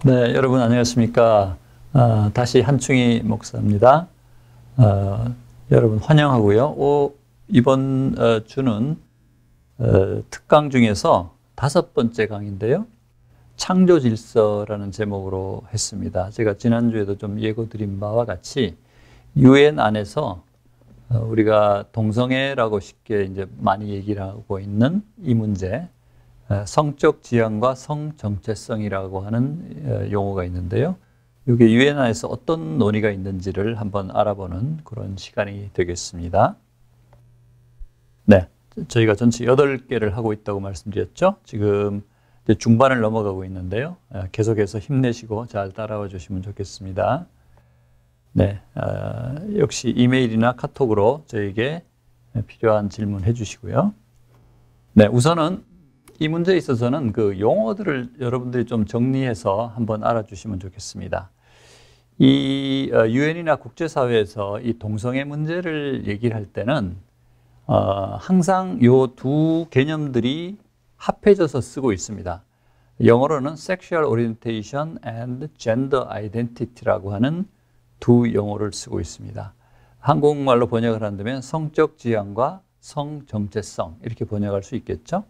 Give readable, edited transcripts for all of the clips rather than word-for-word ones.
네, 여러분 안녕하십니까. 다시 한충희 목사입니다. 여러분 환영하고요. 이번 주는 특강 중에서 5번째 강의인데요. 창조질서라는 제목으로 했습니다. 제가 지난주에도 좀 예고드린 바와 같이 UN 안에서 우리가 동성애라고 쉽게 이제 많이 얘기를 하고 있는 이 문제, 성적 지향과 성정체성이라고 하는 용어가 있는데요. 이게 UN 안에서 어떤 논의가 있는지를 한번 알아보는 그런 시간이 되겠습니다. 네, 저희가 전체 8개를 하고 있다고 말씀드렸죠. 지금 이제 중반을 넘어가고 있는데요. 계속해서 힘내시고 잘 따라와 주시면 좋겠습니다. 네, 역시 이메일이나 카톡으로 저에게 필요한 질문 해주시고요. 네, 우선은 이 문제에 있어서는 그 용어들을 여러분들이 좀 정리해서 한번 알아주시면 좋겠습니다. 이 유엔이나 국제사회에서 이 동성애 문제를 얘기를 할 때는 항상 요 두 개념들이 합해져서 쓰고 있습니다. 영어로는 Sexual Orientation and Gender Identity라고 하는 두 용어를 쓰고 있습니다. 한국말로 번역을 한다면 성적 지향과 성정체성 이렇게 번역할 수 있겠죠.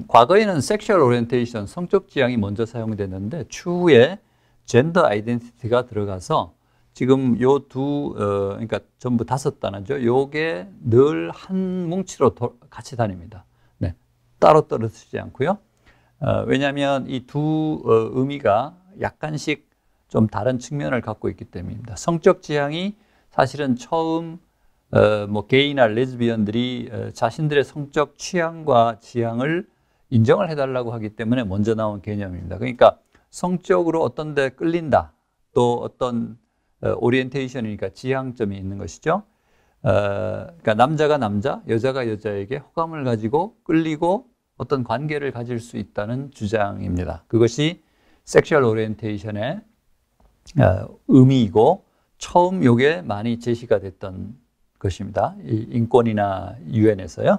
과거에는 섹슈얼 오리엔테이션, 성적 지향이 먼저 사용됐는데 추후에 젠더 아이덴티티가 들어가서 지금 그러니까 전부 5단어죠. 요게 늘 한 뭉치로 같이 다닙니다. 네, 따로 떨어지지 않고요. 왜냐하면 이 두 의미가 약간씩 좀 다른 측면을 갖고 있기 때문입니다. 성적 지향이 사실은 처음 게이나 레즈비언들이 자신들의 성적 취향과 지향을 인정을 해달라고 하기 때문에 먼저 나온 개념입니다. 그러니까 성적으로 어떤 데 끌린다, 또 어떤 오리엔테이션이니까 지향점이 있는 것이죠. 그러니까 남자가 남자, 여자가 여자에게 호감을 가지고 끌리고 어떤 관계를 가질 수 있다는 주장입니다. 그것이 섹슈얼 오리엔테이션의 의미이고 처음 요게 많이 제시가 됐던 것입니다. 이 인권이나 유엔에서요.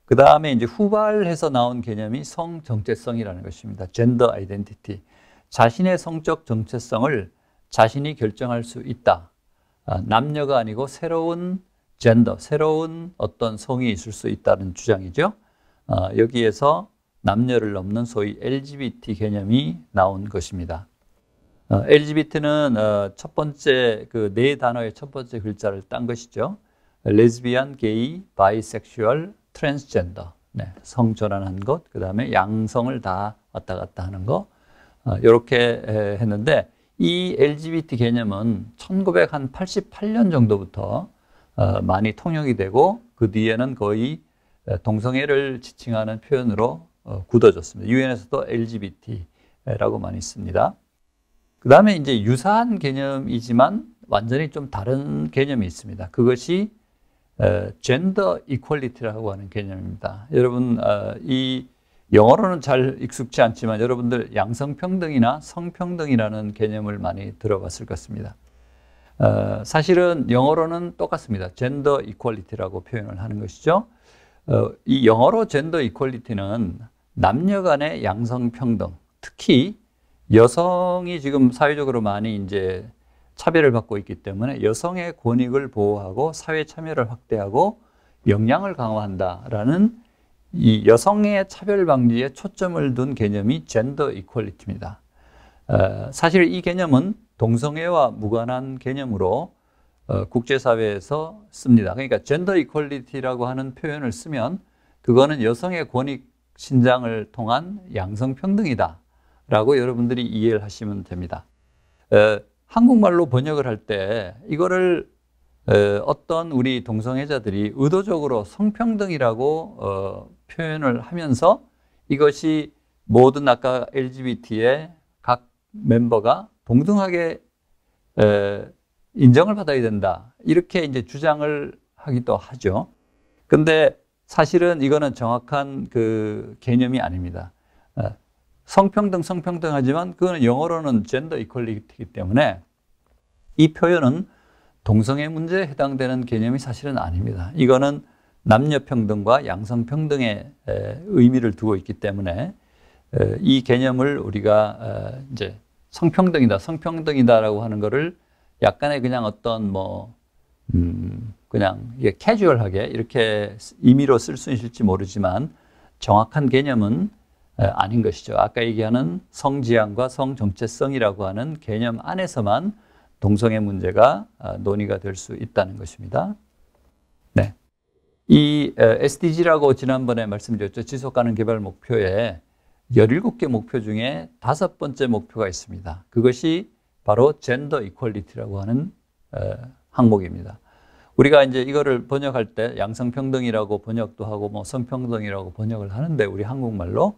그 다음에 이제 후발해서 나온 개념이 성정체성이라는 것입니다. 젠더 아이덴티티. 자신의 성적 정체성을 자신이 결정할 수 있다. 남녀가 아니고 새로운 젠더, 새로운 어떤 성이 있을 수 있다는 주장이죠. 여기에서 남녀를 넘는 소위 LGBT 개념이 나온 것입니다. LGBT는 첫 번째 그 네 단어의 첫 번째 글자를 딴 것이죠. 레즈비안, 게이, 바이섹슈얼, 트랜스젠더. 네, 성 전환한 것, 그 다음에 양성을 다 왔다 갔다 하는 거. 이렇게 했는데 이 LGBT 개념은 1988년 정도부터 많이 통용이 되고 그 뒤에는 거의 동성애를 지칭하는 표현으로 굳어졌습니다. 유엔에서도 LGBT라고 많이 씁니다. 그 다음에 이제 유사한 개념이지만 완전히 좀 다른 개념이 있습니다. 그것이 젠더 이퀄리티라고 하는 개념입니다. 여러분, 이 영어로는 잘 익숙치 않지만 여러분들 양성평등이나 성평등이라는 개념을 많이 들어봤을 것 같습니다. 사실은 영어로는 똑같습니다. 젠더 이퀄리티라고 표현을 하는 것이죠. 이 영어로 젠더 이퀄리티는 남녀 간의 양성평등, 특히 여성이 지금 사회적으로 많이 이제 차별을 받고 있기 때문에 여성의 권익을 보호하고 사회 참여를 확대하고 역량을 강화한다라는 이 여성의 차별 방지에 초점을 둔 개념이 젠더 이퀄리티입니다. 사실 이 개념은 동성애와 무관한 개념으로 국제사회에서 씁니다. 그러니까 젠더 이퀄리티라고 하는 표현을 쓰면 그거는 여성의 권익 신장을 통한 양성평등이다 라고 여러분들이 이해를 하시면 됩니다. 한국말로 번역을 할 때 이거를 어떤 우리 동성애자들이 의도적으로 성평등이라고 표현을 하면서 이것이 모든 아까 LGBT의 각 멤버가 동등하게 인정을 받아야 된다. 이렇게 이제 주장을 하기도 하죠. 근데 사실은 이거는 정확한 그 개념이 아닙니다. 성평등하지만 그거는 영어로는 젠더 이퀄리티이기 때문에 이 표현은 동성애 문제에 해당되는 개념이 사실은 아닙니다. 이거는 남녀평등과 양성평등의 의미를 두고 있기 때문에 이 개념을 우리가 이제 성평등이다라고 하는 거를 약간의 그냥 어떤 그냥 이게 캐주얼하게 이렇게 임의로 쓸 수 있을지 모르지만 정확한 개념은 아닌 것이죠. 아까 얘기하는 성지향과 성정체성이라고 하는 개념 안에서만 동성애 문제가 논의가 될 수 있다는 것입니다. 네. 이 SDG라고 지난번에 말씀드렸죠. 지속가능 개발 목표에 17개 목표 중에 5번째 목표가 있습니다. 그것이 바로 젠더 이퀄리티라고 하는 항목입니다. 우리가 이제 이거를 번역할 때 양성평등이라고 번역도 하고 성평등이라고 번역을 하는데 우리 한국말로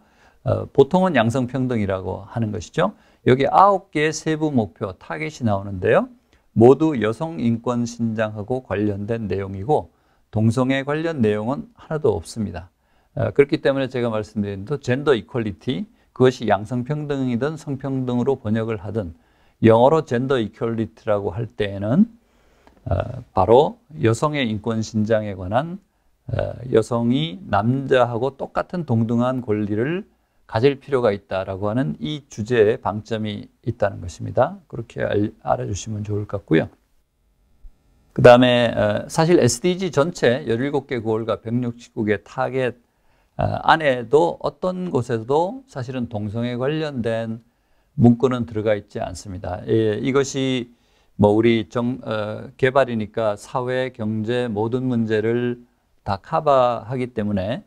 보통은 양성평등이라고 하는 것이죠. 여기 9개의 세부 목표 타겟이 나오는데요. 모두 여성 인권 신장하고 관련된 내용이고 동성애 관련 내용은 하나도 없습니다. 그렇기 때문에 제가 말씀드린 또 젠더 이퀄리티, 그것이 양성평등이든 성평등으로 번역을 하든 영어로 젠더 이퀄리티라고 할 때에는 바로 여성의 인권 신장에 관한 여성이 남자하고 똑같은 동등한 권리를 가질 필요가 있다라고 하는 이 주제에 방점이 있다는 것입니다. 그렇게 알아주시면 좋을 것 같고요. 그 다음에 사실 SDG 전체 17개 고을과 169개 타겟 안에도 어떤 곳에도 사실은 동성애 관련된 문구는 들어가 있지 않습니다. 이것이 우리 개발이니까 사회, 경제 모든 문제를 다 커버하기 때문에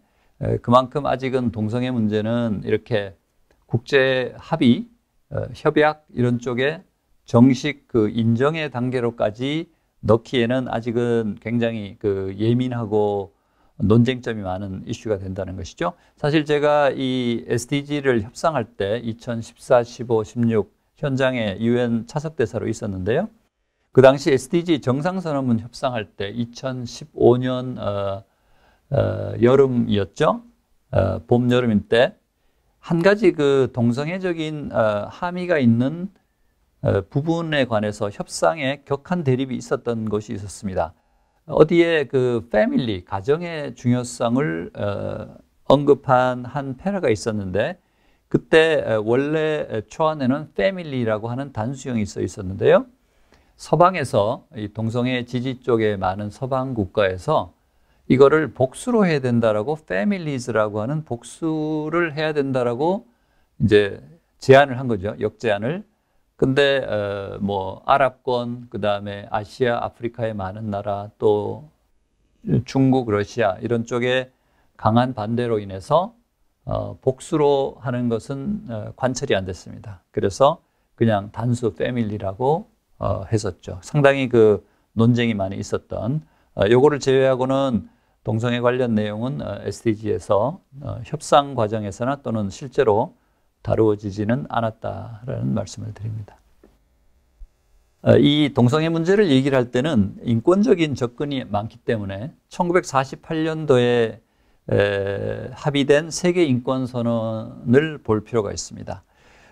그만큼 아직은 동성애 문제는 이렇게 국제 합의, 협약 이런 쪽에 정식 그 인정의 단계로까지 넣기에는 아직은 굉장히 예민하고 논쟁점이 많은 이슈가 된다는 것이죠. 사실 제가 이 SDG를 협상할 때 2014, 15, 16 현장에 UN 차석대사로 있었는데요. 그 당시 SDG 정상선언문 협상할 때 2015년 여름이었죠. 봄, 여름인 때 한 가지 그 동성애적인 함의가 있는 부분에 관해서 협상에 격한 대립이 있었던 것이 있었습니다. 어디에 그 패밀리, 가정의 중요성을 언급한 한 패러가 있었는데 그때 원래 초안에는 패밀리라고 하는 단수형이 있었는데요. 서방에서 이 동성애 지지 쪽에 많은 서방 국가에서 이거를 복수로 해야 된다라고 families라고 하는 복수를 해야 된다라고 이제 제안을 한 거죠. 역제안을. 근데 아랍권, 그다음에 아시아, 아프리카의 많은 나라, 또 중국, 러시아 이런 쪽에 강한 반대로 인해서 복수로 하는 것은 관철이 안 됐습니다. 그래서 그냥 단수 패밀리라고 했었죠. 상당히 그 논쟁이 많이 있었던 요거를 제외하고는 동성애 관련 내용은 SDG에서 협상 과정에서나 또는 실제로 다루어지지는 않았다라는 말씀을 드립니다. 이 동성애 문제를 얘기를 할 때는 인권적인 접근이 많기 때문에 1948년도에 합의된 세계 인권 선언을 볼 필요가 있습니다.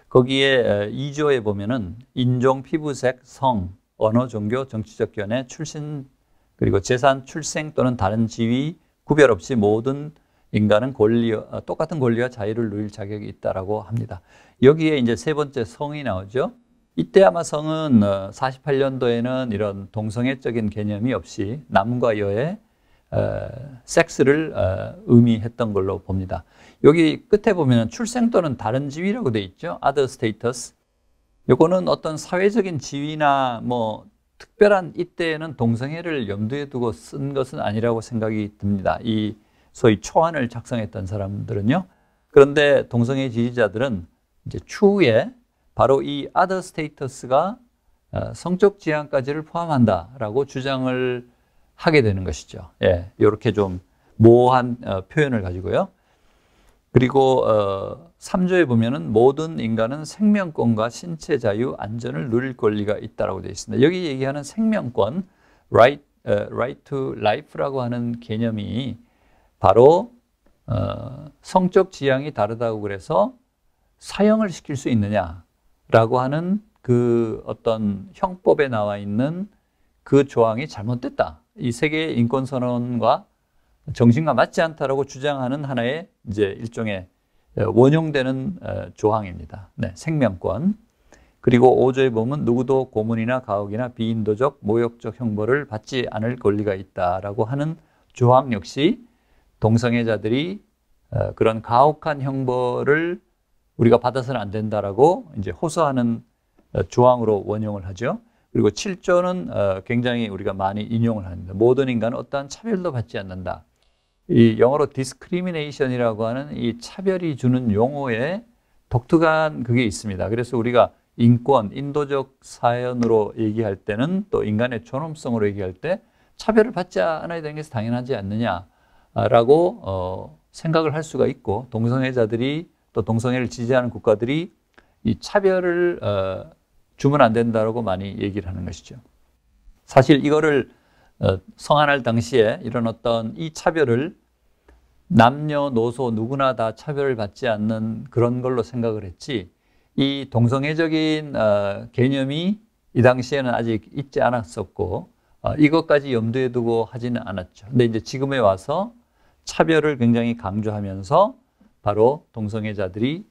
거기에 2조에 보면은 인종, 피부색, 성, 언어, 종교, 정치적 견해, 출신 그리고 재산, 출생 또는 다른 지위 구별 없이 모든 인간은 똑같은 권리와 자유를 누릴 자격이 있다라고 합니다. 여기에 이제 세 번째 성이 나오죠. 이때 아마 성은 48년도에는 이런 동성애적인 개념이 없이 남과 여의 섹스를 의미했던 걸로 봅니다. 여기 끝에 보면 출생 또는 다른 지위라고 되어 있죠. other status. 요거는 어떤 사회적인 지위나 특별한 이때에는 동성애를 염두에 두고 쓴 것은 아니라고 생각이 듭니다. 이 소위 초안을 작성했던 사람들은요. 그런데 동성애 지지자들은 이제 추후에 바로 이 other status가 성적 지향까지를 포함한다라고 주장을 하게 되는 것이죠. 예, 이렇게 좀 모호한 표현을 가지고요. 그리고 3조에 보면은 모든 인간은 생명권과 신체 자유, 안전을 누릴 권리가 있다라고 되어 있습니다. 여기 얘기하는 생명권, right to life라고 하는 개념이 바로 성적 지향이 다르다고 그래서 사형을 시킬 수 있느냐라고 하는 그 어떤 형법에 나와 있는 그 조항이 잘못됐다. 이 세계 인권 선언과 정신과 맞지 않다라고 주장하는 하나의 이제 일종의 원용되는 조항입니다. 네, 생명권. 그리고 5조에 보면 누구도 고문이나 가혹이나 비인도적, 모욕적 형벌을 받지 않을 권리가 있다라고 하는 조항 역시 동성애자들이 그런 가혹한 형벌을 우리가 받아서는 안 된다라고 이제 호소하는 조항으로 원용을 하죠. 그리고 7조는 굉장히 우리가 많이 인용을 합니다. 모든 인간은 어떠한 차별도 받지 않는다. 이 영어로 discrimination이라고 하는 이 차별이 주는 용어에 독특한 그게 있습니다. 그래서 우리가 인권, 인도적 사연으로 얘기할 때는 또 인간의 존엄성으로 얘기할 때 차별을 받지 않아야 되는 것이 당연하지 않느냐라고 생각을 할 수가 있고 동성애자들이 또 동성애를 지지하는 국가들이 이 차별을 주면 안 된다고 많이 얘기를 하는 것이죠. 사실 이거를 성안할 당시에 이런 어떤 이 차별을 남녀노소 누구나 다 차별을 받지 않는 그런 걸로 생각을 했지 이 동성애적인 개념이 이 당시에는 아직 있지 않았었고 이것까지 염두에 두고 하지는 않았죠. 근데 이제 지금에 와서 차별을 굉장히 강조하면서 바로 동성애자들이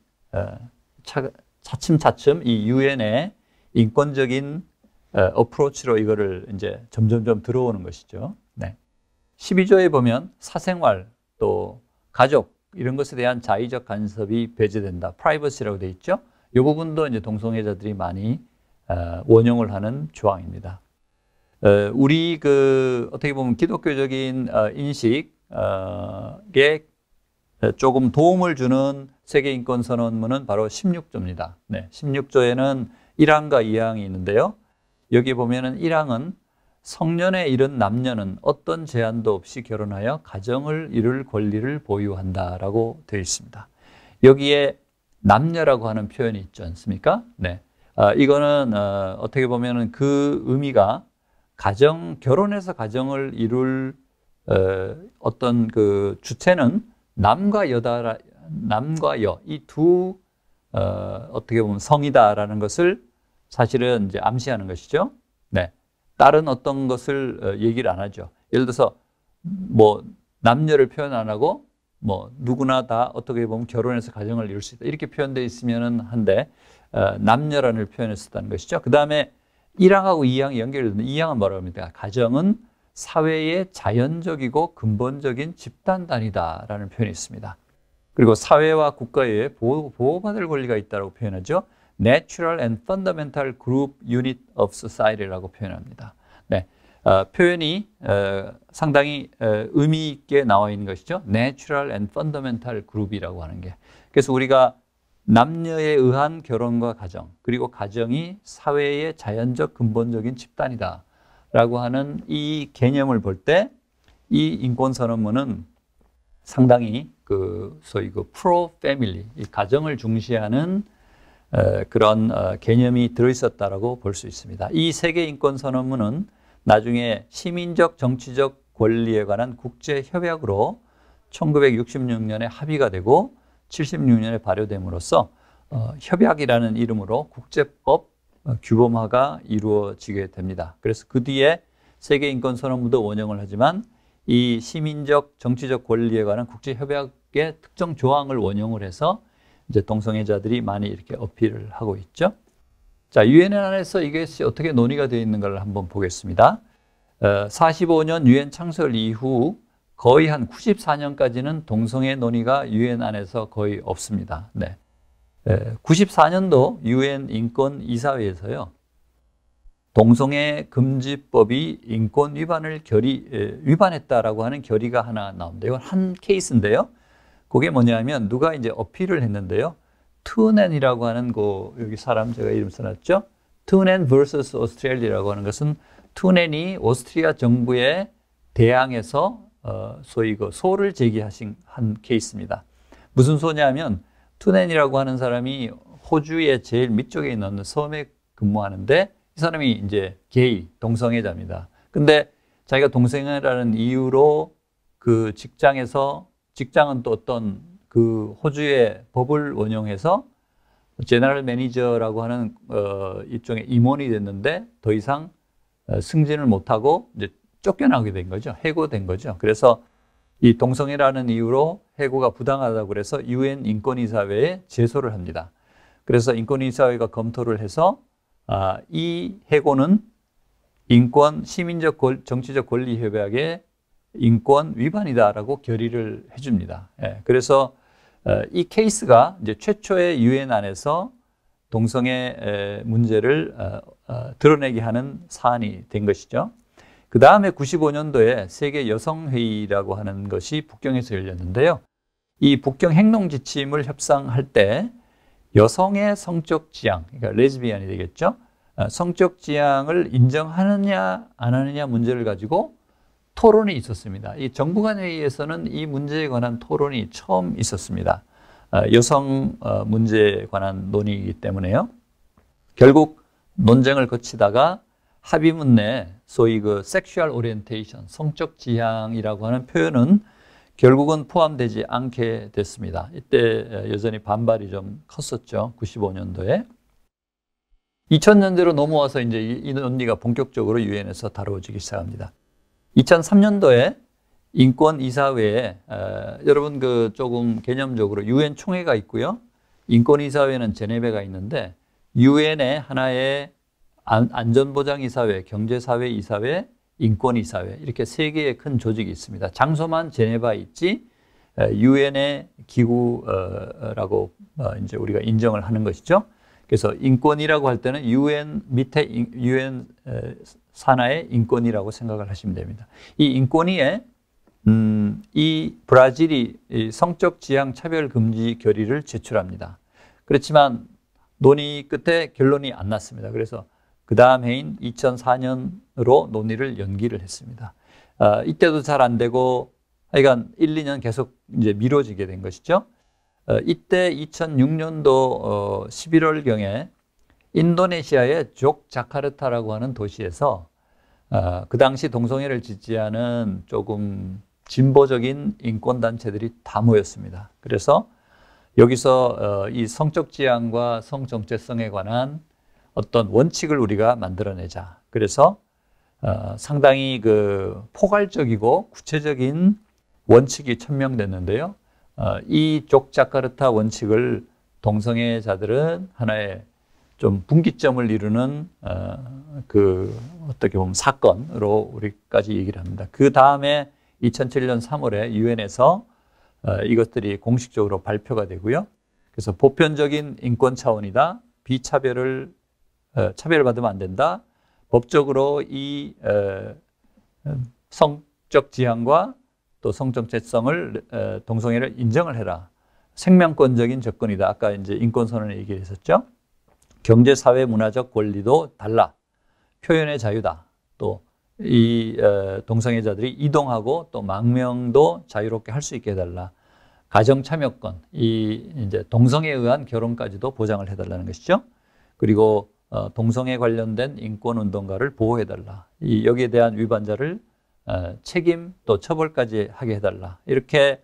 차츰차츰 이 유엔의 인권적인 어프로치로 이거를 이제 점점점 들어오는 것이죠. 네. 12조에 보면 사생활 또 가족 이런 것에 대한 자의적 간섭이 배제된다. 프라이버시라고 되어 있죠. 이 부분도 이제 동성애자들이 많이 원용을 하는 조항입니다. 우리 어떻게 보면 기독교적인 인식에 조금 도움을 주는 세계인권선언문은 바로 16조입니다. 네, 16조에는 1항과 2항이 있는데요. 여기 보면은 1항은 성년에 이른 남녀는 어떤 제한도 없이 결혼하여 가정을 이룰 권리를 보유한다라고 되어 있습니다. 여기에 남녀라고 하는 표현이 있지 않습니까? 네. 이거는 어떻게 보면은 그 의미가 결혼해서 가정을 이룰 어떤 그 주체는 남과 여 이 두 어떻게 보면 성이다라는 것을 사실은 이제 암시하는 것이죠. 네. 다른 어떤 것을 얘기를 안 하죠. 예를 들어서 뭐 남녀를 표현 안 하고 뭐 누구나 다 어떻게 보면 결혼해서 가정을 이룰 수 있다 이렇게 표현되어 있으면은 한데 남녀라는 표현을 썼다는 것이죠. 그 다음에 1항하고 2항이 연결되는 2항은 뭐라고 합니까? 가정은 사회의 자연적이고 근본적인 집단단위다라는 표현이 있습니다. 그리고 사회와 국가에 보호받을 권리가 있다고 표현하죠. Natural and Fundamental Group Unit of Society라고 표현합니다. 네, 표현이 상당히 의미 있게 나와 있는 것이죠. Natural and Fundamental Group이라고 하는 게. 그래서 우리가 남녀에 의한 결혼과 가정, 그리고 가정이 사회의 자연적 근본적인 집단이다 라고 하는 이 개념을 볼 때 이 인권선언문은 상당히 소위 프로-패밀리, 이 가정을 중시하는 그런 개념이 들어있었다라고 볼 수 있습니다. 이 세계인권선언문은 나중에 시민적 정치적 권리에 관한 국제협약으로 1966년에 합의가 되고 76년에 발효됨으로써 협약이라는 이름으로 국제법 규범화가 이루어지게 됩니다. 그래서 그 뒤에 세계인권선언문도 원형을 하지만 이 시민적 정치적 권리에 관한 국제협약의 특정 조항을 원형을 해서 이제 동성애자들이 많이 이렇게 어필을 하고 있죠. 자, 유엔 안에서 이것이 어떻게 논의가 되어 있는 걸 한번 보겠습니다. 45년 유엔 창설 이후 거의 한 94년까지는 동성애 논의가 유엔 안에서 거의 없습니다. 네. 94년도 유엔 인권 이사회에서요. 동성애 금지법이 인권 위반을 위반했다라고 하는 결의가 하나 나옵니다. 이건 한 케이스인데요. 그게 뭐냐면 누가 이제 어필을 했는데요. 투넨이라고 하는 여기 사람 제가 이름 써놨죠. 투넨 vs 오스트레일리아라고 하는 것은 투넨이 오스트리아 정부에 대항해서 소위 소를 제기한 케이스입니다. 무슨 소냐면 투넨이라고 하는 사람이 호주의 제일 밑쪽에 있는 섬에 근무하는데 이 사람이 이제 게이, 동성애자입니다. 근데 자기가 동성애라는 이유로 그 직장은 또 어떤 그 호주의 법을 원용해서 제너럴 매니저라고 하는 일종의 임원이 됐는데 더 이상 승진을 못하고 이제 쫓겨나게 된 거죠. 해고된 거죠. 그래서 이 동성애라는 이유로 해고가 부당하다고 그래서 유엔 인권이사회에 제소를 합니다. 그래서 인권이사회가 검토를 해서 이 해고는 인권, 시민적, 정치적 권리 협약의 인권 위반이다라고 결의를 해줍니다. 예, 그래서 이 케이스가 이제 최초의 유엔 안에서 동성애 문제를 드러내게 하는 사안이 된 것이죠. 그 다음에 95년도에 세계 여성회의라고 하는 것이 북경에서 열렸는데요. 이 북경 행동 지침을 협상할 때 여성의 성적 지향, 그러니까 레즈비언이 되겠죠. 성적 지향을 인정하느냐 안 하느냐 문제를 가지고 토론이 있었습니다. 이 정부 간 회의에서는 이 문제에 관한 토론이 처음 있었습니다. 여성 문제에 관한 논의이기 때문에요. 결국 논쟁을 거치다가 합의문 내 소위 그 sexual orientation, 성적 지향이라고 하는 표현은 결국은 포함되지 않게 됐습니다. 이때 여전히 반발이 좀 컸었죠. 95년도에. 2000년대로 넘어와서 이제 이 논의가 본격적으로 유엔에서 다루어지기 시작합니다. 2003년도에 인권이사회에 여러분 그 조금 개념적으로 유엔 총회가 있고요. 인권이사회는 제네베가 있는데 유엔의 하나의 안전보장이사회, 경제사회이사회, 인권이사회 이렇게 세 개의 큰 조직이 있습니다. 장소만 제네바에 있지 유엔의 기구라고 이제 우리가 인정을 하는 것이죠. 그래서 인권이라고 할 때는 유엔 밑에 유엔 산하의 인권이라고 생각을 하시면 됩니다. 이 인권위에 이 브라질이 성적 지향 차별 금지 결의를 제출합니다. 그렇지만 논의 끝에 결론이 안 났습니다. 그래서 그 다음 해인 2004년으로 논의를 연기를 했습니다. 이때도 잘 안 되고 하여간 1, 2년 계속 이제 미뤄지게 된 것이죠. 이때 2006년도 11월경에 인도네시아의 족자카르타라고 하는 도시에서 그 당시 동성애를 지지하는 조금 진보적인 인권단체들이 다 모였습니다. 그래서 여기서 이 성적 지향과 성정체성에 관한 어떤 원칙을 우리가 만들어내자. 그래서 상당히 그 포괄적이고 구체적인 원칙이 천명됐는데요. 이 족자카르타 원칙을 동성애자들은 하나의 좀 분기점을 이루는 그 어떻게 보면 사건으로 우리까지 얘기를 합니다. 그 다음에 2007년 3월에 유엔에서 이것들이 공식적으로 발표가 되고요. 그래서 보편적인 인권 차원이다. 비차별을 차별받으면 안 된다. 법적으로 이 성적 지향과 또 성정체성을 동성애를 인정을 해라. 생명권적인 접근이다. 아까 이제 인권선언에 얘기를 했었죠. 경제, 사회, 문화적 권리도 달라. 표현의 자유다. 또 이 동성애자들이 이동하고 또 망명도 자유롭게 할 수 있게 해달라. 가정 참여권, 이 이제 동성애에 의한 결혼까지도 보장을 해달라는 것이죠. 그리고 동성애 관련된 인권 운동가를 보호해달라. 이 여기에 대한 위반자를 책임 또 처벌까지 하게 해달라. 이렇게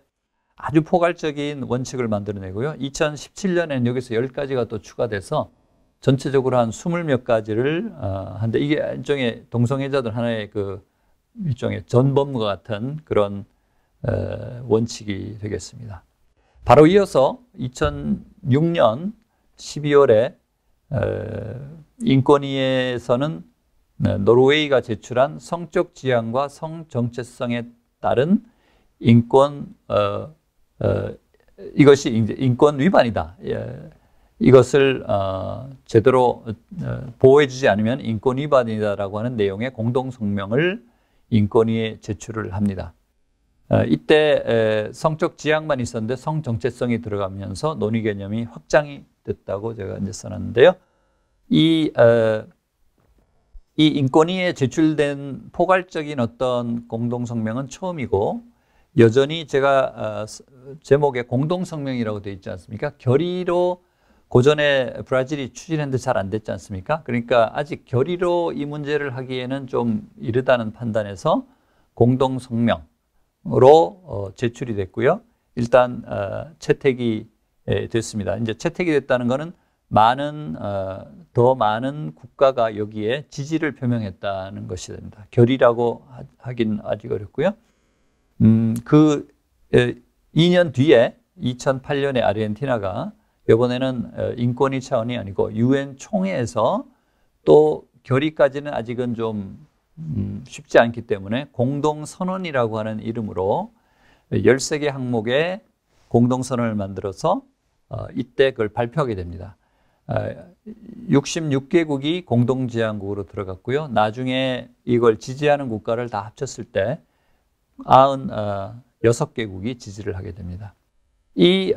아주 포괄적인 원칙을 만들어내고요. 2017년에는 여기서 10가지가 또 추가돼서 전체적으로 한 20몇 가지를 한데 이게 일종의 동성애자들 하나의 그 일종의 전범과 같은 그런 원칙이 되겠습니다. 바로 이어서 2006년 12월에 인권위에서는 노르웨이가 제출한 성적 지향과 성정체성에 따른 인권 이것이 이제 인권 위반이다. 이것을 제대로 보호해주지 않으면 인권 위반이다라고 하는 내용의 공동 성명을 인권위에 제출을 합니다. 이때 성적 지향만 있었는데 성정체성이 들어가면서 논의 개념이 확장이 됐다고 제가 이제 써놨는데요. 이 인권위에 제출된 포괄적인 어떤 공동 성명은 처음이고 여전히 제가 제목에 공동 성명이라고 되어 있지 않습니까? 결의로 고전에 브라질이 추진했는데 잘 안 됐지 않습니까? 그러니까 아직 결의로 이 문제를 하기에는 좀 이르다는 판단에서 공동 성명으로 제출이 됐고요. 일단 채택이 됐습니다. 이제 채택이 됐다는 것은 더 많은 국가가 여기에 지지를 표명했다는 것이 됩니다. 결의라고 하긴 아직 어렵고요. 그 2년 뒤에 2008년에 아르헨티나가 이번에는 인권위 차원이 아니고 유엔 총회에서 또 결의까지는 아직은 좀 쉽지 않기 때문에 공동선언이라고 하는 이름으로 13개 항목의 공동선언을 만들어서 이때 그걸 발표하게 됩니다. 66개국이 공동지향국으로 들어갔고요. 나중에 이걸 지지하는 국가를 다 합쳤을 때 96개국이 지지를 하게 됩니다. 이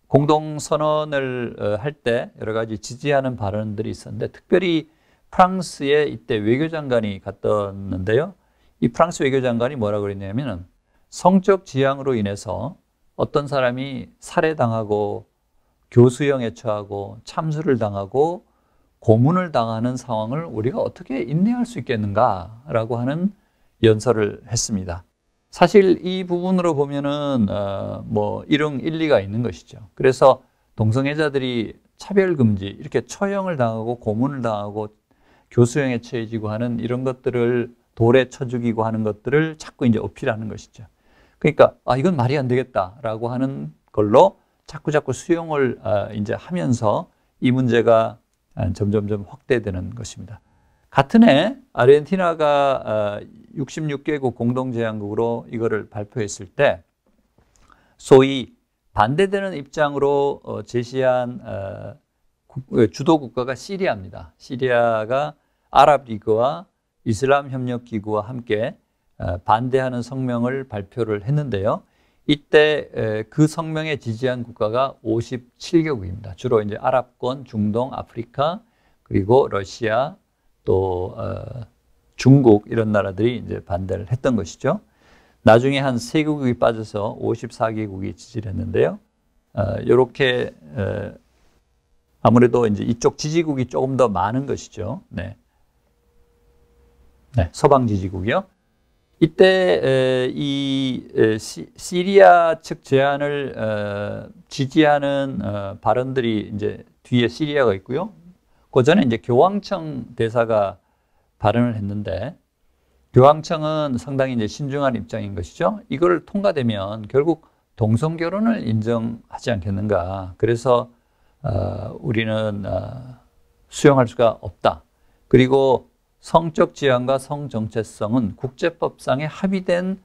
공동선언을 할 때 여러 가지 지지하는 발언들이 있었는데 특별히 프랑스에 이때 외교장관이 갔었는데요. 이 프랑스 외교장관이 뭐라고 그랬냐면은 성적 지향으로 인해서 어떤 사람이 살해당하고 교수형에 처하고 참수를 당하고 고문을 당하는 상황을 우리가 어떻게 인내할 수 있겠는가라고 하는 연설을 했습니다. 사실 이 부분으로 보면은 뭐 일리가 있는 것이죠. 그래서 동성애자들이 차별금지, 이렇게 처형을 당하고 고문을 당하고 교수형에 처해지고 하는 이런 것들을 돌에 쳐 죽이고 하는 것들을 자꾸 이제 어필하는 것이죠. 그러니까 이건 말이 안 되겠다라고 하는 걸로 자꾸 수용을 이제 하면서 이 문제가 점점점 확대되는 것입니다. 같은 해 아르헨티나가 66개국 공동제안국으로 이거를 발표했을 때 소위 반대되는 입장으로 제시한 주도 국가가 시리아입니다. 시리아가 아랍리그와 이슬람협력기구와 함께 반대하는 성명을 발표를 했는데요. 이때 그 성명에 지지한 국가가 57개국입니다. 주로 이제 아랍권, 중동, 아프리카, 그리고 러시아, 또 중국 이런 나라들이 이제 반대를 했던 것이죠. 나중에 한 3개국이 빠져서 54개국이 지지를 했는데요. 이렇게 아무래도 이제 이쪽 지지국이 조금 더 많은 것이죠. 네, 서방 지지국이요. 이때 이 시리아 측 제안을 지지하는 발언들이 이제 뒤에 시리아가 있고요. 그 전에 이제 교황청 대사가 발언을 했는데 교황청은 상당히 이제 신중한 입장인 것이죠. 이걸 통과되면 결국 동성 결혼을 인정하지 않겠는가. 그래서 우리는 수용할 수가 없다. 그리고 성적 지향과 성 정체성은 국제법상에 합의된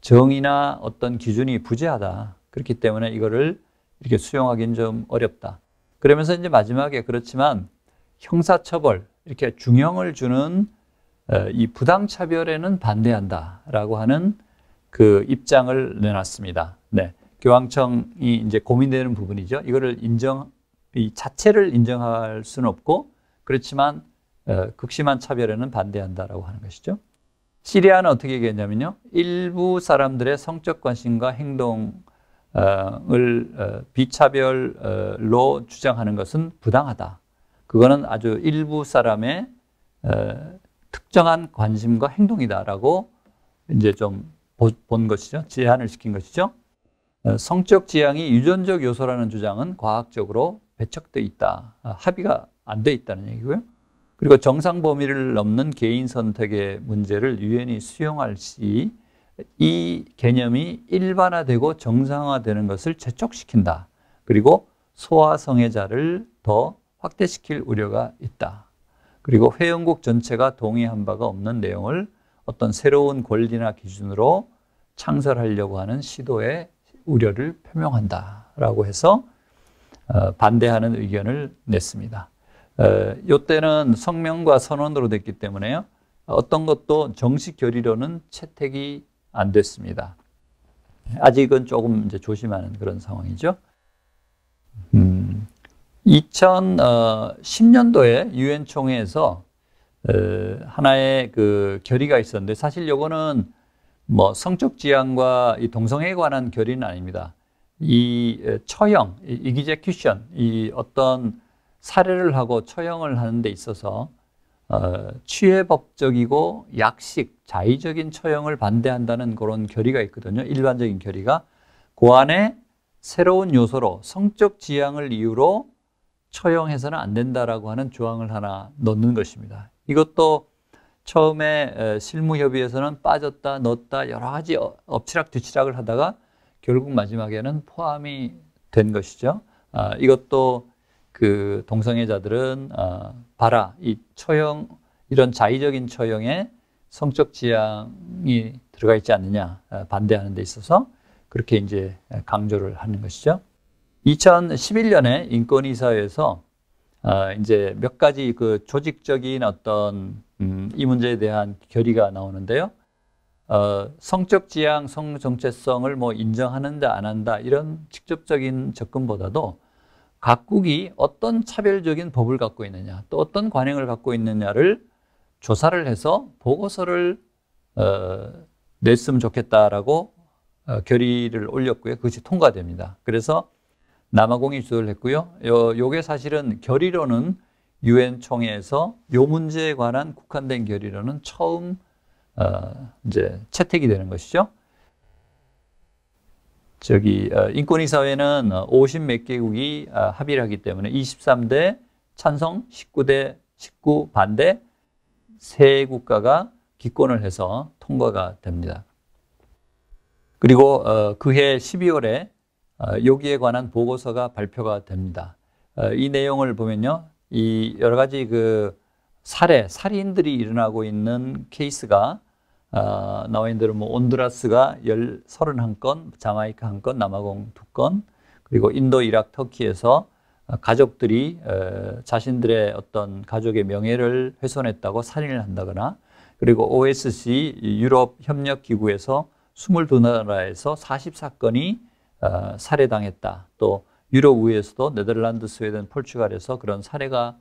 정의나 어떤 기준이 부재하다. 그렇기 때문에 이거를 이렇게 수용하기는 좀 어렵다. 그러면서 이제 마지막에 그렇지만 형사처벌, 이렇게 중형을 주는 이 부당차별에는 반대한다라고 하는 그 입장을 내놨습니다. 네. 교황청이 이제 고민되는 부분이죠. 이거를 이 자체를 인정할 수는 없고, 그렇지만 극심한 차별에는 반대한다라고 하는 것이죠. 시리아는 어떻게 얘기했냐면요. 일부 사람들의 성적 관심과 행동을 비차별로 주장하는 것은 부당하다. 그거는 아주 일부 사람의 특정한 관심과 행동이다라고 이제 좀 본 것이죠. 제한을 시킨 것이죠. 성적 지향이 유전적 요소라는 주장은 과학적으로 배척돼 있다. 합의가 안 돼 있다는 얘기고요. 그리고 정상 범위를 넘는 개인 선택의 문제를 유엔이 수용할 시 이 개념이 일반화되고 정상화되는 것을 재촉시킨다. 그리고 소아성애자를 더 확대시킬 우려가 있다. 그리고 회원국 전체가 동의한 바가 없는 내용을 어떤 새로운 권리나 기준으로 창설하려고 하는 시도에 우려를 표명한다라고 해서 반대하는 의견을 냈습니다. 이때는 성명과 선언으로 됐기 때문에요. 어떤 것도 정식 결의로는 채택이 안 됐습니다. 아직은 조금 이제 조심하는 그런 상황이죠. 2010년도에 유엔 총회에서 하나의 그 결의가 있었는데 사실 요거는 뭐 성적 지향과 이 동성애에 관한 결의는 아닙니다. 이 처형, 이기제큐션, 이 어떤 살해를 하고 처형을 하는 데 있어서 취해법적이고 약식, 자의적인 처형을 반대한다는 그런 결의가 있거든요. 일반적인 결의가. 그 안에 새로운 요소로 성적 지향을 이유로 처형해서는 안 된다라고 하는 조항을 하나 넣는 것입니다. 이것도 처음에 실무협의에서는 빠졌다 넣었다 여러 가지 엎치락뒤치락을 하다가 결국 마지막에는 포함이 된 것이죠. 이것도 그 동성애자들은 봐라, 이 처형, 이런 자의적인 처형에 성적 지향이 들어가 있지 않느냐, 반대하는 데 있어서 그렇게 이제 강조를 하는 것이죠. 2011년에 인권이사회에서 이제 몇 가지 그 조직적인 어떤 이 문제에 대한 결의가 나오는데요. 성적 지향, 성 정체성을 뭐 인정하는다 안 한다 이런 직접적인 접근보다도 각국이 어떤 차별적인 법을 갖고 있느냐, 또 어떤 관행을 갖고 있느냐를 조사를 해서 보고서를 냈으면 좋겠다라고 결의를 올렸고요. 그것이 통과됩니다. 그래서 남아공이 주도를 했고요. 요게 사실은 결의로는 유엔 총회에서 요 문제에 관한 국한된 결의로는 처음 이제 채택이 되는 것이죠. 인권위사회는 50몇 개국이 합의를 하기 때문에 23대 찬성, 19대 19 반대, 세 국가가 기권을 해서 통과가 됩니다. 그리고 그해 12월에 여기에 관한 보고서가 발표가 됩니다. 이 내용을 보면요, 이 여러 가지 그 살인들이 일어나고 있는 케이스가 나와 있는 대로 뭐 온두라스가 31건, 자마이카 1건, 남아공 2건, 그리고 인도, 이라크, 터키에서 가족들이 자신들의 어떤 가족의 명예를 훼손했다고 살인을 한다거나, 그리고 OSCE 유럽 협력 기구에서 22나라에서 44건이 살해당했다. 또 유럽 우에서도 네덜란드, 스웨덴, 포르투갈에서 그런 사례가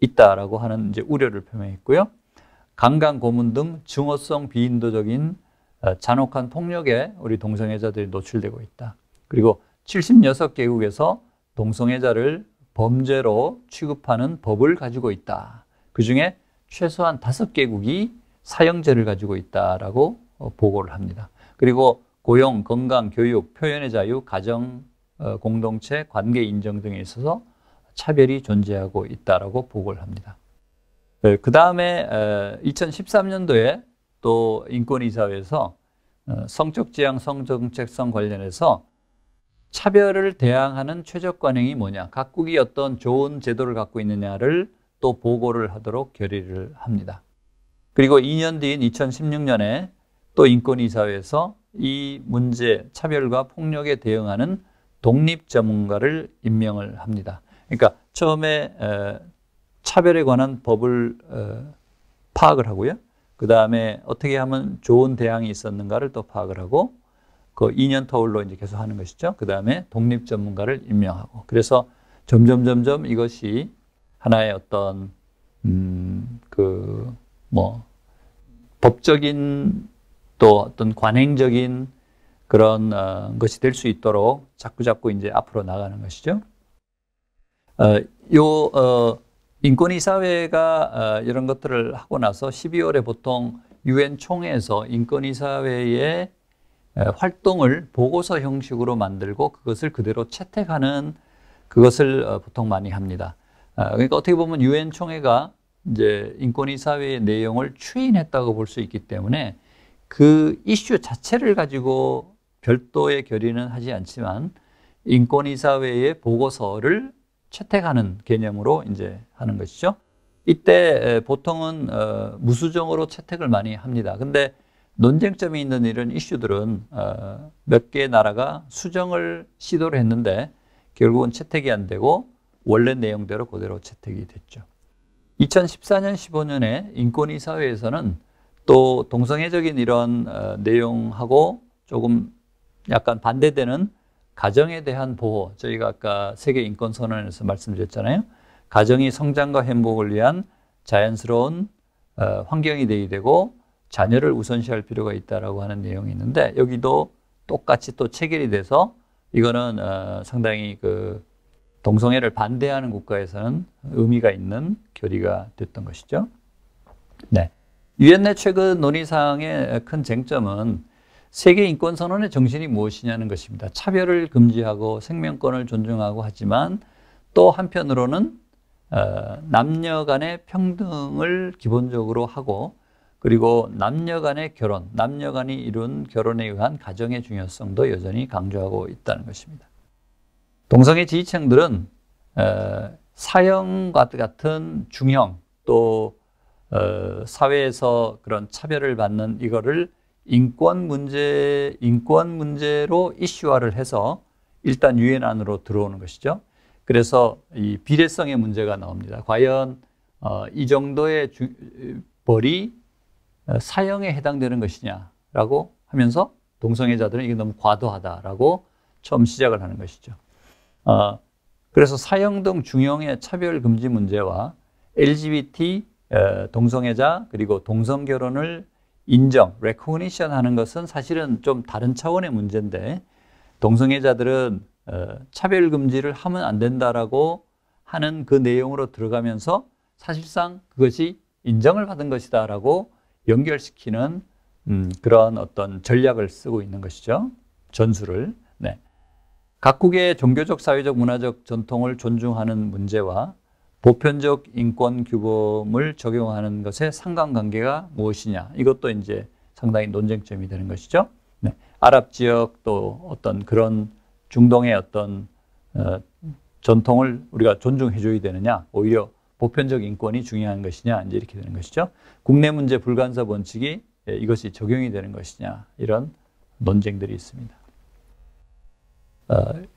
있다라고 하는 이제 우려를 표명했고요. 강간, 고문 등 증오성 비인도적인 잔혹한 폭력에 우리 동성애자들이 노출되고 있다. 그리고 76개국에서 동성애자를 범죄로 취급하는 법을 가지고 있다. 그중에 최소한 5개국이 사형제를 가지고 있다라고 보고를 합니다. 그리고 고용, 건강, 교육, 표현의 자유, 가정, 공동체, 관계 인정 등에 있어서 차별이 존재하고 있다라고 보고를 합니다. 그 다음에 2013년도에 또 인권이사회에서 성적 지향, 성정체성 관련해서 차별을 대항하는 최적 관행이 뭐냐, 각국이 어떤 좋은 제도를 갖고 있느냐를 또 보고를 하도록 결의를 합니다. 그리고 2년 뒤인 2016년에 또 인권이사회에서 이 문제, 차별과 폭력에 대응하는 독립 전문가를 임명을 합니다. 그러니까 처음에 차별에 관한 법을 파악을 하고요. 그 다음에 어떻게 하면 좋은 대항이 있었는가를 또 파악을 하고 그 2년 터울로 이제 계속 하는 것이죠. 그 다음에 독립 전문가를 임명하고, 그래서 점점 이것이 하나의 어떤 법적인 또 어떤 관행적인 그런 것이 될 수 있도록 자꾸 이제 앞으로 나가는 것이죠. 인권이사회가 이런 것들을 하고 나서 12월에 보통 유엔 총회에서 인권이사회의 활동을 보고서 형식으로 만들고 그것을 그대로 채택하는 그것을 보통 많이 합니다. 그러니까 어떻게 보면 유엔 총회가 이제 인권이사회의 내용을 추인했다고 볼 수 있기 때문에 그 이슈 자체를 가지고 별도의 결의는 하지 않지만 인권이사회의 보고서를 채택하는 개념으로 이제 하는 것이죠. 이때 보통은 무수정으로 채택을 많이 합니다. 근데 논쟁점이 있는 이런 이슈들은 몇 개의 나라가 수정을 시도를 했는데 결국은 채택이 안 되고 원래 내용대로 그대로 채택이 됐죠. 2014년, 15년에 인권이사회에서는 또 동성애적인 이런 내용하고 조금 약간 반대되는 가정에 대한 보호, 저희가 아까 세계인권선언에서 말씀드렸잖아요. 가정이 성장과 행복을 위한 자연스러운 환경이 되어야 되고 자녀를 우선시할 필요가 있다라고 하는 내용이 있는데 여기도 똑같이 또 체결이 돼서 이거는 상당히 그 동성애를 반대하는 국가에서는 의미가 있는 결의가 됐던 것이죠. 네. 유엔 내 최근 논의사항의 큰 쟁점은 세계인권선언의 정신이 무엇이냐는 것입니다. 차별을 금지하고 생명권을 존중하고 하지만 또 한편으로는 남녀 간의 평등을 기본적으로 하고 그리고 남녀 간의 결혼, 남녀 간이 이룬 결혼에 의한 가정의 중요성도 여전히 강조하고 있다는 것입니다. 동성애 지지층들은 사형과 같은 중형 또 사회에서 그런 차별을 받는 이거를 인권 문제로 이슈화를 해서 일단 유엔 안으로 들어오는 것이죠. 그래서 이 비례성의 문제가 나옵니다. 과연 이 정도의 벌이 사형에 해당되는 것이냐라고 하면서 동성애자들은 이게 너무 과도하다라고 처음 시작을 하는 것이죠. 그래서 사형 등 중형의 차별 금지 문제와 LGBT 동성애자 그리고 동성결혼을 인정, recognition 하는 것은 사실은 좀 다른 차원의 문제인데 동성애자들은 차별 금지를 하면 안 된다라고 하는 그 내용으로 들어가면서 사실상 그것이 인정을 받은 것이다라고 연결시키는 그런 어떤 전략을 쓰고 있는 것이죠. 전술을. 네. 각국의 종교적, 사회적, 문화적 전통을 존중하는 문제와 보편적 인권 규범을 적용하는 것의 상관관계가 무엇이냐. 이것도 이제 상당히 논쟁점이 되는 것이죠. 네. 아랍 지역 또 어떤 그런 중동의 어떤 전통을 우리가 존중해 줘야 되느냐. 오히려 보편적 인권이 중요한 것이냐. 이제 이렇게 되는 것이죠. 국내 문제 불간섭 원칙이 이것이 적용이 되는 것이냐. 이런 논쟁들이 있습니다.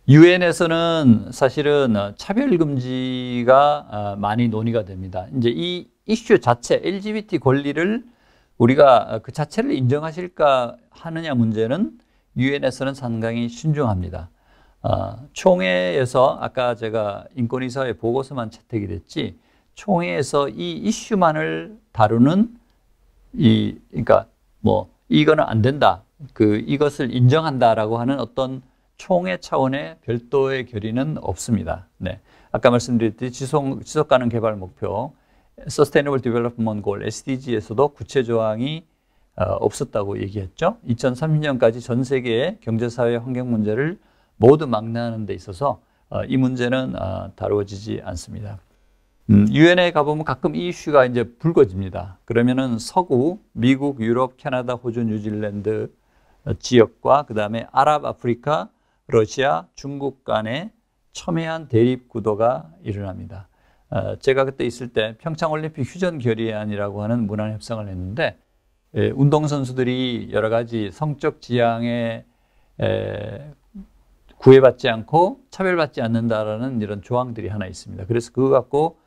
유엔에서는 사실은 차별 금지가 많이 논의가 됩니다. 이제 이 이슈 자체, LGBT 권리를 우리가 그 자체를 인정하실까 하느냐 문제는 유엔에서는 상당히 신중합니다. 총회에서 아까 제가 인권이사회 보고서만 채택이 됐지 총회에서 이 이슈만을 다루는 그러니까 뭐 이거는 안 된다, 이것을 인정한다라고 하는 어떤 총회 차원의 별도의 결의는 없습니다. 네. 아까 말씀드렸듯이 지속 가능 개발 목표, Sustainable Development Goal, SDG에서도 구체 조항이 없었다고 얘기했죠. 2030년까지 전 세계의 경제사회 환경 문제를 모두 망라하는 데 있어서 이 문제는 다루어지지 않습니다. 유엔에 가보면 가끔 이 이슈가 이제 불거집니다. 그러면은 서구, 미국, 유럽, 캐나다, 호주, 뉴질랜드 지역과 그 다음에 아랍, 아프리카, 러시아, 중국 간의 첨예한 대립 구도가 일어납니다. 제가 그때 있을 때 평창올림픽 휴전 결의안이라고 하는 문안 협상을 했는데 운동선수들이 여러 가지 성적 지향에 구애받지 않고 차별받지 않는다라는 이런 조항들이 하나 있습니다. 그래서 그거 갖고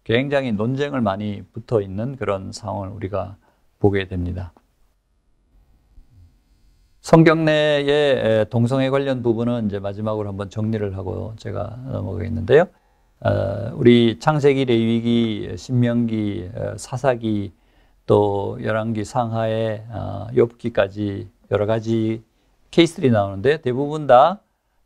굉장히 논쟁을 많이 붙어 있는 그런 상황을 우리가 보게 됩니다. 성경 내의 동성애 관련 부분은 이제 마지막으로 한번 정리를 하고 제가 넘어가겠는데요. 우리 창세기, 레위기, 신명기, 사사기, 또 열왕기, 상하에, 욥기까지 여러 가지 케이스들이 나오는데 대부분 다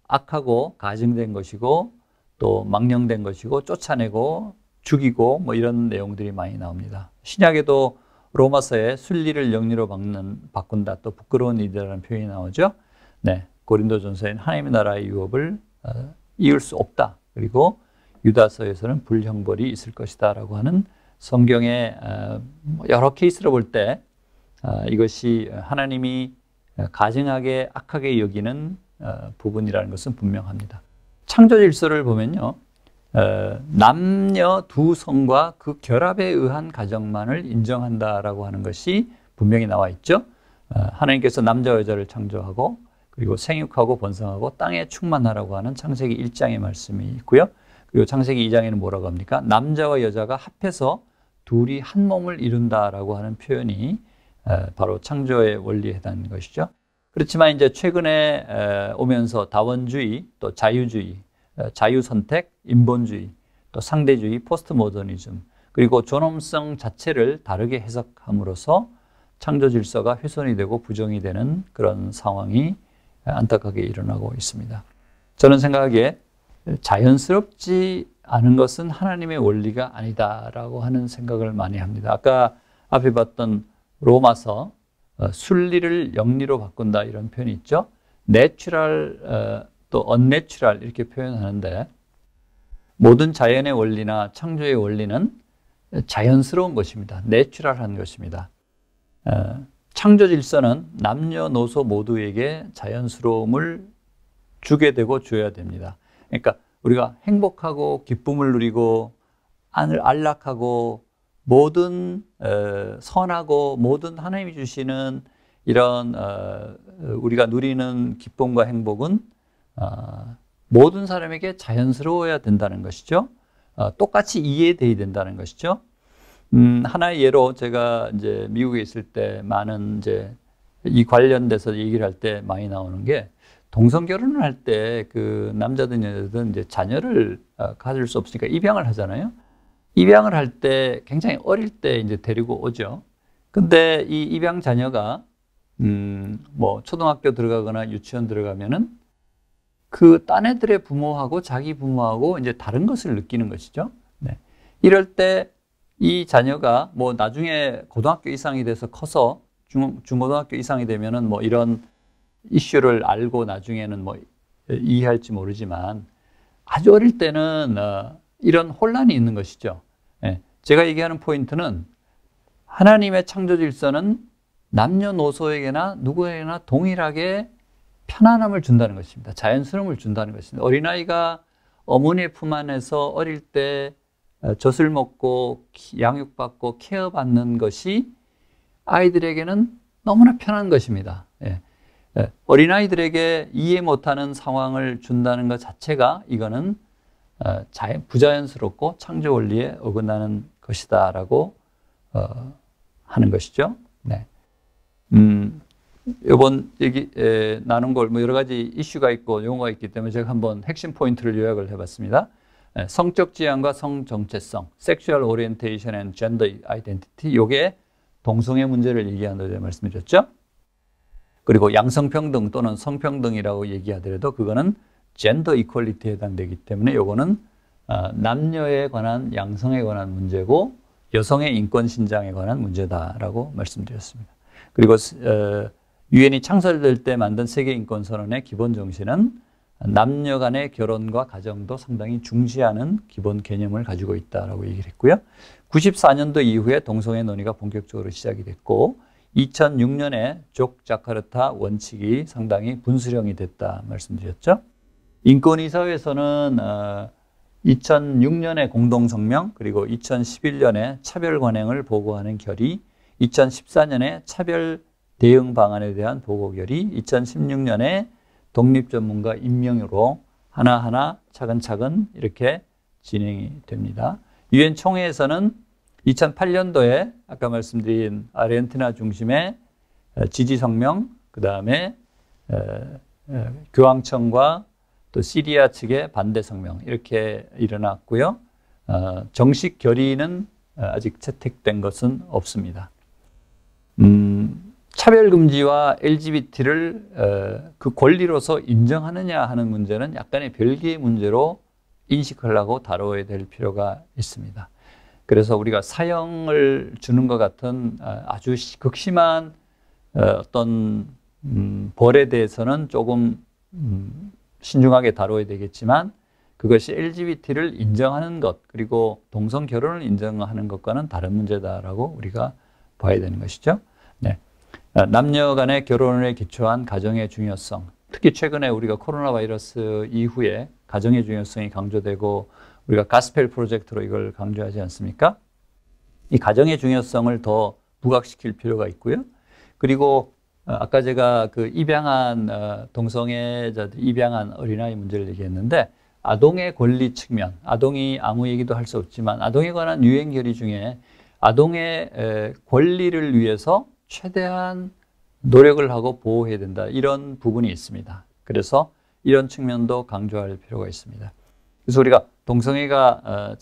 악하고 가증된 것이고 또 망령된 것이고 쫓아내고 죽이고 뭐 이런 내용들이 많이 나옵니다. 신약에도 로마서에 순리를 영리로 바꾼다, 또 부끄러운 일이라는 표현이 나오죠. 네, 고린도전서에는 하나님의 나라의 유업을 이을 수 없다. 그리고 유다서에서는 불형벌이 있을 것이다 라고 하는 성경의 여러 케이스로 볼 때 이것이 하나님이 가증하게 악하게 여기는 부분이라는 것은 분명합니다. 창조 질서를 보면요. 남녀 두 성과 그 결합에 의한 가정만을 인정한다라고 하는 것이 분명히 나와 있죠. 하나님께서 남자와 여자를 창조하고 그리고 생육하고 번성하고 땅에 충만하라고 하는 창세기 1장의 말씀이 있고요. 그리고 창세기 2장에는 뭐라고 합니까? 남자와 여자가 합해서 둘이 한 몸을 이룬다라고 하는 표현이 바로 창조의 원리에 해당하는 것이죠. 그렇지만 이제 최근에 오면서 다원주의, 또 자유주의, 자유선택, 인본주의, 또 상대주의, 포스트 모더니즘, 그리고 존엄성 자체를 다르게 해석함으로써 창조 질서가 훼손이 되고 부정이 되는 그런 상황이 안타깝게 일어나고 있습니다. 저는 생각하기에 자연스럽지 않은 것은 하나님의 원리가 아니다라고 하는 생각을 많이 합니다. 아까 앞에 봤던 로마서 순리를 영리로 바꾼다 이런 표현이 있죠. 내추럴 또 unnatural 이렇게 표현하는데 모든 자연의 원리나 창조의 원리는 자연스러운 것입니다. 내추럴한 것입니다. 창조 질서는 남녀노소 모두에게 자연스러움을 주게 되고 줘야 됩니다. 그러니까 우리가 행복하고 기쁨을 누리고 안락하고 모든 선하고 모든 하나님이 주시는 이런 우리가 누리는 기쁨과 행복은 모든 사람에게 자연스러워야 된다는 것이죠. 똑같이 이해돼야 된다는 것이죠. 하나의 예로 제가 이제 미국에 있을 때 많은 이제 이 관련돼서 얘기를 할 때 많이 나오는 게 동성 결혼을 할 때 그 남자든 여자든 이제 자녀를 가질 수 없으니까 입양을 하잖아요. 입양을 할 때 굉장히 어릴 때 이제 데리고 오죠. 근데 이 입양 자녀가 뭐 초등학교 들어가거나 유치원 들어가면은 그 딴애들의 부모하고 자기 부모하고 이제 다른 것을 느끼는 것이죠. 네. 이럴 때 이 자녀가 뭐 나중에 고등학교 이상이 돼서 커서 중고등학교 이상이 되면은 뭐 이런 이슈를 알고 나중에는 뭐 이해할지 모르지만 아주 어릴 때는 이런 혼란이 있는 것이죠. 예. 제가 얘기하는 포인트는 하나님의 창조 질서는 남녀노소에게나 누구에게나 동일하게 편안함을 준다는 것입니다. 자연스러움을 준다는 것입니다. 어린아이가 어머니의 품 안에서 어릴 때 젖을 먹고 양육받고 케어받는 것이 아이들에게는 너무나 편한 것입니다. 예. 어린아이들에게 이해 못하는 상황을 준다는 것 자체가 이거는 부자연스럽고 창조 원리에 어긋나는 것이다라고 하는 것이죠. 네. 이번 얘기 나눈 걸 뭐 여러 가지 이슈가 있고 용어가 있기 때문에 제가 한번 핵심 포인트를 요약을 해봤습니다. 성적 지향과 성 정체성, Sexual Orientation and Gender Identity, 이게 동성애 문제를 얘기하는 데 말씀드렸죠. 그리고 양성평등 또는 성평등이라고 얘기하더라도 그거는 젠더 이퀄리티에 해당되기 때문에 요거는 남녀에 관한 양성에 관한 문제고 여성의 인권 신장에 관한 문제다라고 말씀드렸습니다. 그리고 유엔이 창설될 때 만든 세계인권선언의 기본 정신은 남녀 간의 결혼과 가정도 상당히 중시하는 기본 개념을 가지고 있다라고 얘기를 했고요. 94년도 이후에 동성애 논의가 본격적으로 시작이 됐고 2006년에 족자카르타 원칙이 상당히 분수령이 됐다 말씀드렸죠. 인권이사회에서는 2006년에 공동성명 그리고 2011년에 차별 관행을 보고하는 결의, 2014년에 차별 대응 방안에 대한 보고 결의, 2016년에 독립전문가 임명으로 하나하나 차근차근 이렇게 진행이 됩니다. 유엔 총회에서는 2008년도에 아까 말씀드린 아르헨티나 중심의 지지성명, 그 다음에 교황청과 또 시리아 측의 반대성명 이렇게 일어났고요. 정식 결의는 아직 채택된 것은 없습니다. 차별금지와 LGBT를 그 권리로서 인정하느냐 하는 문제는 약간의 별개의 문제로 인식하려고 다뤄야 될 필요가 있습니다. 그래서 우리가 사형을 주는 것 같은 아주 극심한 어떤 벌에 대해서는 조금 신중하게 다뤄야 되겠지만 그것이 LGBT를 인정하는 것 그리고 동성 결혼을 인정하는 것과는 다른 문제다라고 우리가 봐야 되는 것이죠. 네. 남녀 간의 결혼에 기초한 가정의 중요성, 특히 최근에 우리가 코로나 바이러스 이후에 가정의 중요성이 강조되고 우리가 가스펠 프로젝트로 이걸 강조하지 않습니까? 이 가정의 중요성을 더 부각시킬 필요가 있고요. 그리고 아까 제가 그 입양한 동성애자들 입양한 어린아이 문제를 얘기했는데 아동의 권리 측면, 아동이 아무 얘기도 할 수 없지만 아동에 관한 유엔 결의 중에 아동의 권리를 위해서 최대한 노력을 하고 보호해야 된다. 이런 부분이 있습니다. 그래서 이런 측면도 강조할 필요가 있습니다. 그래서 우리가 동성애가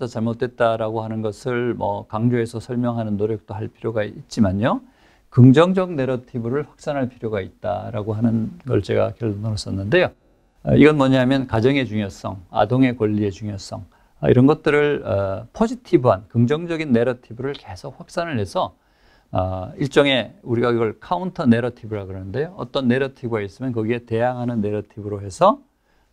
잘못됐다라고 하는 것을 뭐 강조해서 설명하는 노력도 할 필요가 있지만요. 긍정적 내러티브를 확산할 필요가 있다라고 하는 걸 제가 결론으로 썼는데요. 이건 뭐냐면 가정의 중요성, 아동의 권리의 중요성 이런 것들을 포지티브한 긍정적인 내러티브를 계속 확산을 해서 일종의 우리가 이걸 카운터 내러티브라고 그러는데요. 어떤 내러티브가 있으면 거기에 대항하는 내러티브로 해서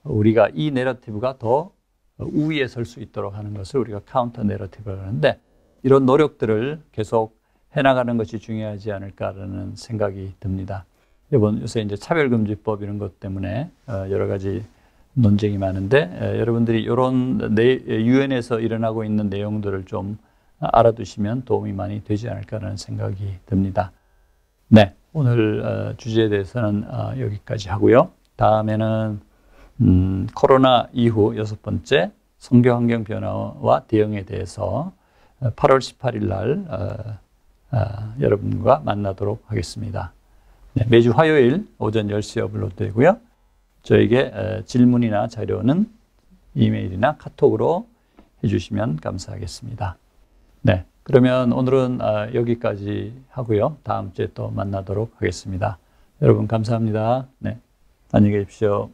우리가 이 내러티브가 더 우위에 설 수 있도록 하는 것을 우리가 카운터 내러티브라고 하는데 이런 노력들을 계속 해나가는 것이 중요하지 않을까라는 생각이 듭니다. 요새 이제 차별금지법 이런 것 때문에 여러 가지 논쟁이 많은데 여러분들이 이런 유엔에서 일어나고 있는 내용들을 좀 알아두시면 도움이 많이 되지 않을까라는 생각이 듭니다. 네, 오늘 주제에 대해서는 여기까지 하고요. 다음에는 코로나 이후 6번째 선교 환경 변화와 대응에 대해서 8월 18일 날 여러분과 만나도록 하겠습니다. 네, 매주 화요일 오전 10시에 업로드 되고요. 저에게 질문이나 자료는 이메일이나 카톡으로 해주시면 감사하겠습니다. 네, 그러면 오늘은 여기까지 하고요. 다음 주에 또 만나도록 하겠습니다. 여러분 감사합니다. 네, 안녕히 계십시오.